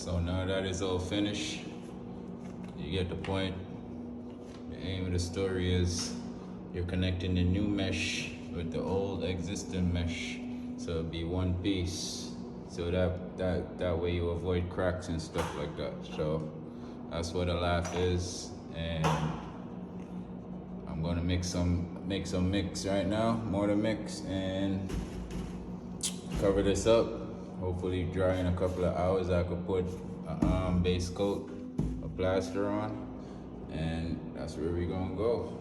So now that is all finished, you get the point. The aim of the story is you're connecting the new mesh with the old existing mesh, so it'll be one piece. So that way you avoid cracks and stuff like that. So that's what a lath is, and I'm gonna make some mix right now, mortar mix, and cover this up. Hopefully dry in a couple of hours. I could put a base coat of plaster on, and that's where we're gonna go.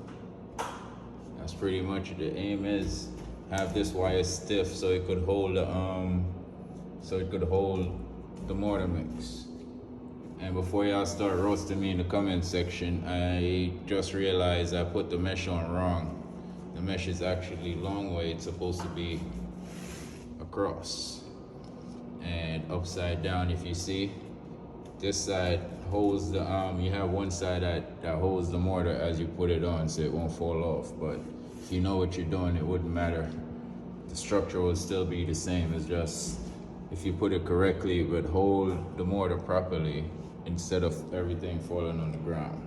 That's pretty much the aim is have this wire stiff so it could hold the mortar mix. And before y'all start roasting me in the comment section, I just realized I put the mesh on wrong. The mesh is actually long way. It's supposed to be across and upside down. If you see, this side holds the you have one side that holds the mortar as you put it on, so it won't fall off. But if you know what you're doing, it wouldn't matter. The structure will still be the same. It's just if you put it correctly, it would hold the mortar properly instead of everything falling on the ground.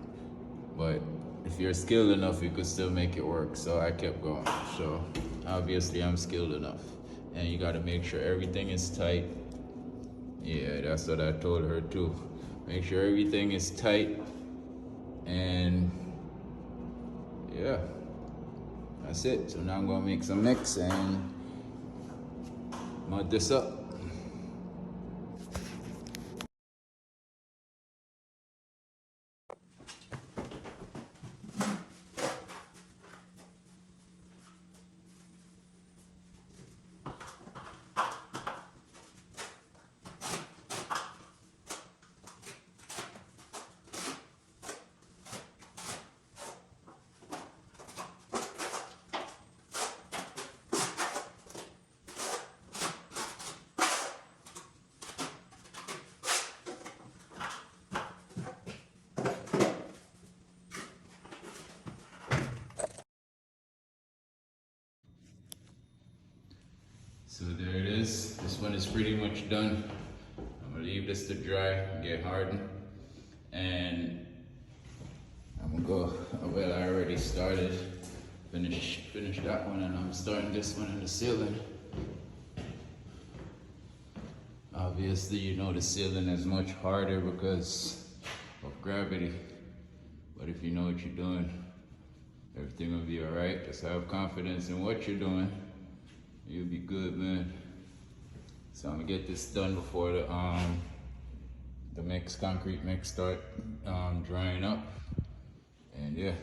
But if you're skilled enough, you could still make it work. So I kept going. So obviously I'm skilled enough. And you gotta make sure everything is tight. Yeah, that's what I told her too. Make sure everything is tight. And yeah, that's it. So now I'm gonna make some mix and mud this up. So there it is. This one is pretty much done. I'm gonna leave this to dry, get hardened, and I'm gonna go. Well, I already started. Finish that one, and I'm starting this one in the ceiling. Obviously, you know the ceiling is much harder because of gravity. But if you know what you're doing, everything will be alright. Just have confidence in what you're doing. You'll be good, man. So I'm gonna get this done before the concrete mix start drying up. And yeah.